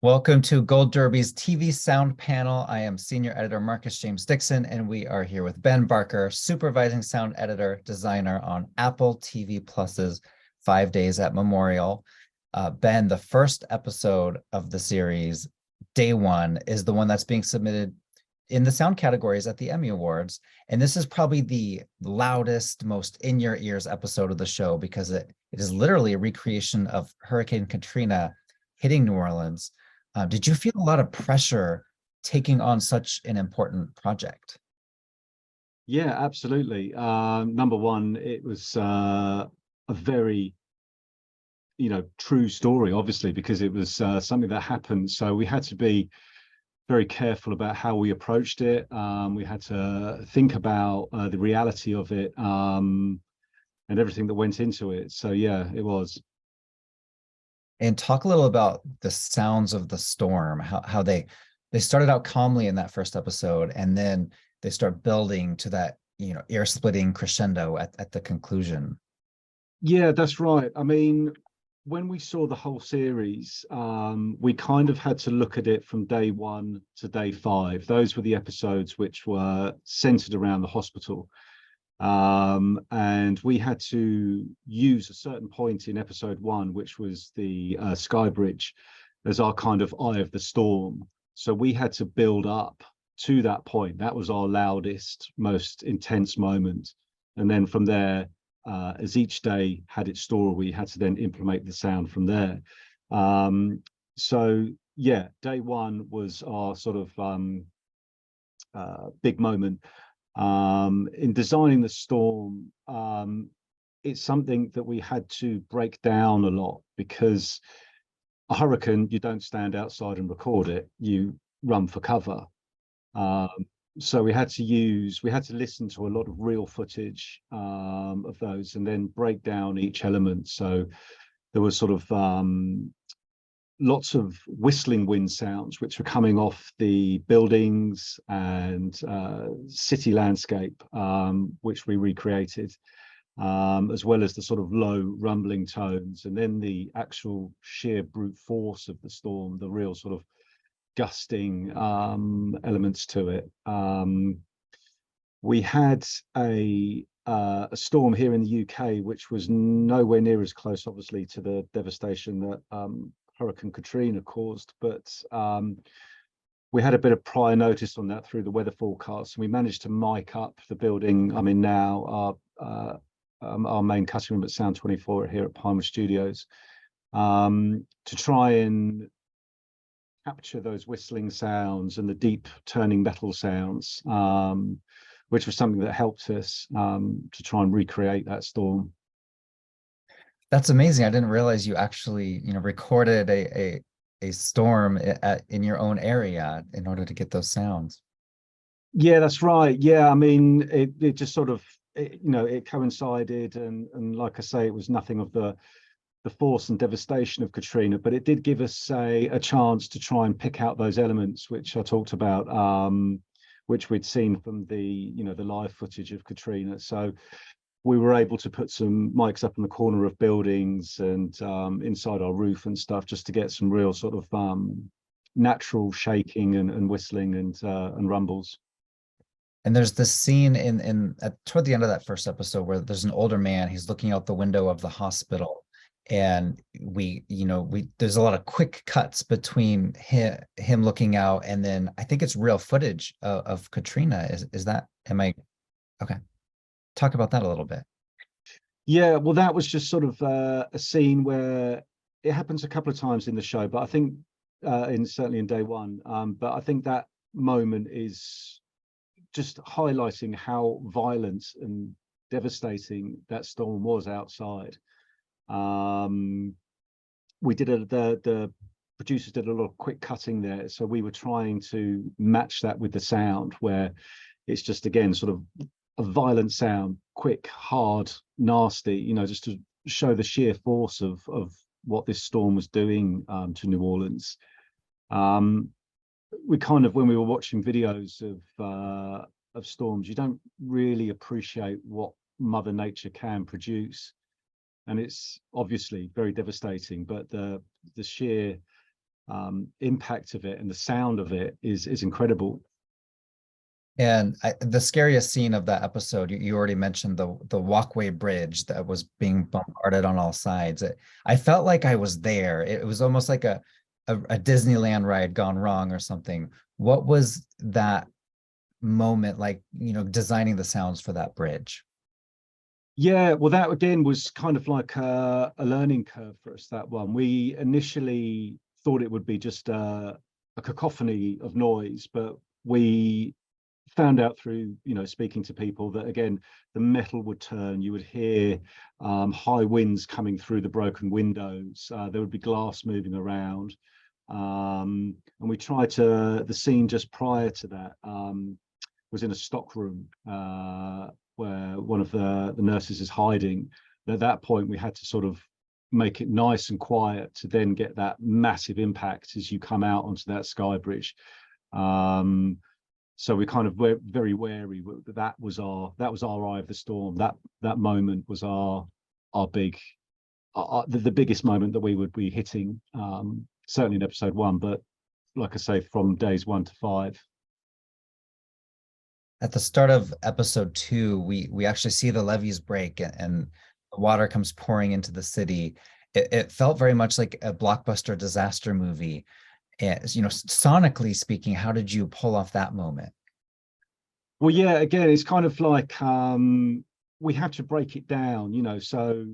Welcome to Gold Derby's TV Sound Panel. I am Senior Editor Marcus James Dixon, and we are here with Ben Barker, Supervising Sound Editor, Designer on Apple TV Plus's 5 Days at Memorial. Ben, the first episode of the series, Day One, is the one that's being submitted in the sound categories at the Emmy Awards. And this is probably the loudest, most in your ears episode of the show because it is literally a recreation of Hurricane Katrina hitting New Orleans. Did you feel a lot of pressure taking on such an important project? Yeah, absolutely. Number one, it was a very, true story, obviously, because it was something that happened. So we had to be very careful about how we approached it. We had to think about the reality of it and everything that went into it. So yeah, it was. And talk a little about the sounds of the storm, how they started out calmly in that first episode, and then they start building to that, ear-splitting crescendo at the conclusion. Yeah, that's right. I mean, when we saw the whole series, we kind of had to look at it from day one to day five. Those were the episodes which were centered around the hospital. And we had to use a certain point in episode one, which was the Sky Bridge, as our kind of eye of the storm. So we had to build up to that point. That was our loudest, most intense moment. And then from there, as each day had its story, we had to then implement the sound from there. So yeah, day one was our sort of big moment. In designing the storm, it's something that we had to break down a lot because a hurricane, you don't stand outside and record it, you run for cover. So we had to listen to a lot of real footage of those and then break down each element. So there was sort of lots of whistling wind sounds which were coming off the buildings and city landscape, which we recreated, as well as the sort of low rumbling tones, and then the actual sheer brute force of the storm, the real sort of gusting elements to it. We had a storm here in the UK, which was nowhere near as close, obviously, to the devastation that Hurricane Katrina caused, but we had a bit of prior notice on that through the weather forecast, and we managed to mic up the building I'm in now, our main cutting room at Sound 24 here at Palmer Studios, to try and capture those whistling sounds and the deep turning metal sounds, which was something that helped us to try and recreate that storm. That's amazing. I didn't realize you actually, recorded a storm in your own area in order to get those sounds. Yeah, that's right. Yeah, I mean, it just sort of, it coincided, and like I say, it was nothing of the force and devastation of Katrina, but it did give us a chance to try and pick out those elements which I talked about, which we'd seen from the live footage of Katrina. So we were able to put some mics up in the corner of buildings and inside our roof and stuff, just to get some real sort of natural shaking and whistling and rumbles. And there's this scene toward the end of that first episode where there's an older man, he's looking out the window of the hospital, and there's a lot of quick cuts between him looking out, and then I think it's real footage of Katrina. Am I okay? Talk about that a little bit. Yeah, well, that was just sort of a scene where it happens a couple of times in the show, but I think certainly in day one, but I think that moment is just highlighting how violent and devastating that storm was outside. The producers did a lot of quick cutting there, so we were trying to match that with the sound, where it's just, again, sort of a violent sound, quick, hard, nasty, just to show the sheer force of what this storm was doing to New Orleans. We kind of, when we were watching videos of storms, you don't really appreciate what Mother Nature can produce, and it's obviously very devastating, but the sheer impact of it and the sound of it is incredible. And the scariest scene of that episode, you already mentioned the walkway bridge that was being bombarded on all sides. I felt like I was there. It was almost like a Disneyland ride gone wrong or something. What was that moment like, designing the sounds for that bridge? Yeah, well, that again was kind of like a learning curve for us, that one. We initially thought it would be just a cacophony of noise, but we found out through speaking to people that again the metal would turn. You would hear high winds coming through the broken windows. There would be glass moving around, and we tried to. The scene just prior to that was in a stock room where one of the nurses is hiding. At that point, we had to sort of make it nice and quiet to then get that massive impact as you come out onto that sky bridge. So we kind of were very wary. That was our eye of the storm. That moment was the biggest moment that we would be hitting, certainly in episode 1, but like I say, from days 1 to 5. At the start of episode 2, we actually see the levees break and the water comes pouring into the city. It felt very much like a blockbuster disaster movie. And, sonically speaking, how did you pull off that moment? Well, yeah, again, it's kind of like we have to break it down, so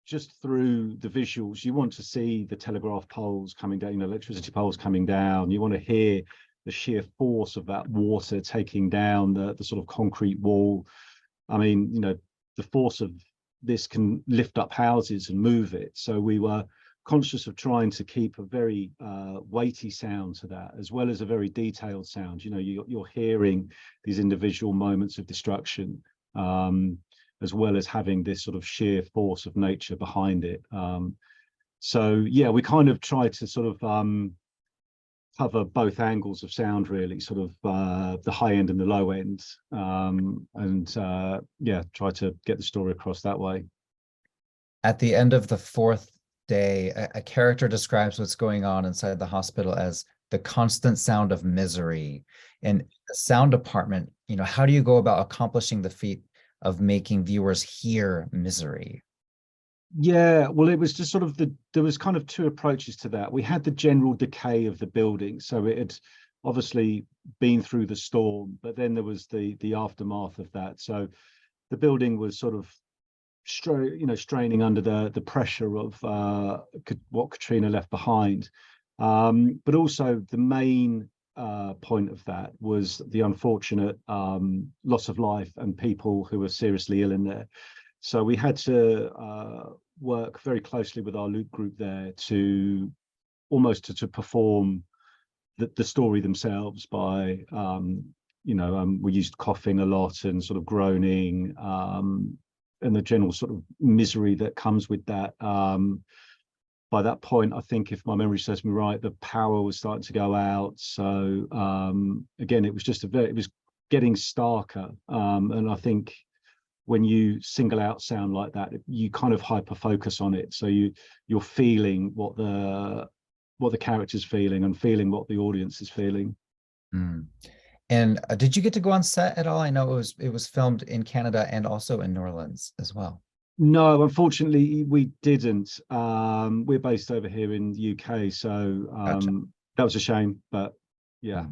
just through the visuals, you want to see the telegraph poles coming down, electricity poles coming down. You want to hear the sheer force of that water taking down the sort of concrete wall. I mean, the force of this can lift up houses and move it. So we were conscious of trying to keep a very weighty sound to that, as well as a very detailed sound. You're hearing these individual moments of destruction, as well as having this sort of sheer force of nature behind it. So yeah, we kind of try to sort of cover both angles of sound, really, sort of the high end and the low end, and yeah, try to get the story across that way. At the end of the 4th day, a character describes what's going on inside the hospital as the constant sound of misery. And the sound department, how do you go about accomplishing the feat of making viewers hear misery? Yeah, well, it was just sort of there was kind of 2 approaches to that. We had the general decay of the building, so it had obviously been through the storm, but then there was the aftermath of that. So the building was sort of straining under the pressure of what Katrina left behind. But also the main point of that was the unfortunate loss of life and people who were seriously ill in there. So we had to work very closely with our loop group there to almost to perform the story themselves by we used coughing a lot and sort of groaning, and the general sort of misery that comes with that. By that point, I think, if my memory serves me right, the power was starting to go out. So again, it was just it was getting starker, and I think when you single out sound like that, you kind of hyper focus on it. So you're feeling what the character's feeling and feeling what the audience is feeling. Mm. And did you get to go on set at all? I know it was filmed in Canada and also in New Orleans as well. No, unfortunately, we didn't. We're based over here in the UK, so Gotcha. that was a shame. But yeah.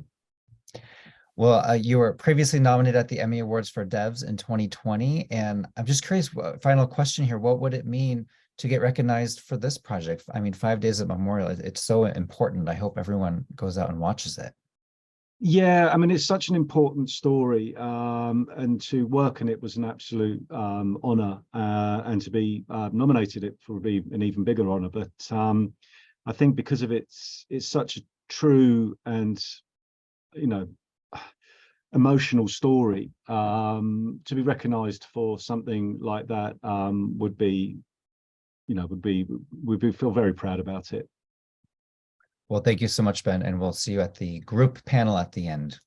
Well, you were previously nominated at the Emmy Awards for Devs in 2020, and I'm just curious, final question here, what would it mean to get recognized for this project? I mean, 5 days at Memorial, it's so important. I hope everyone goes out and watches it. Yeah, I mean, it's such an important story, and to work on it was an absolute honor, and to be nominated it would be an even bigger honor. But I think because of it's such a true and emotional story, to be recognized for something like that would be we'd feel very proud about it. Well, thank you so much, Ben, and we'll see you at the group panel at the end.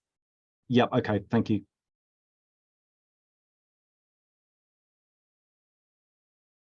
Yep. Okay. Thank you.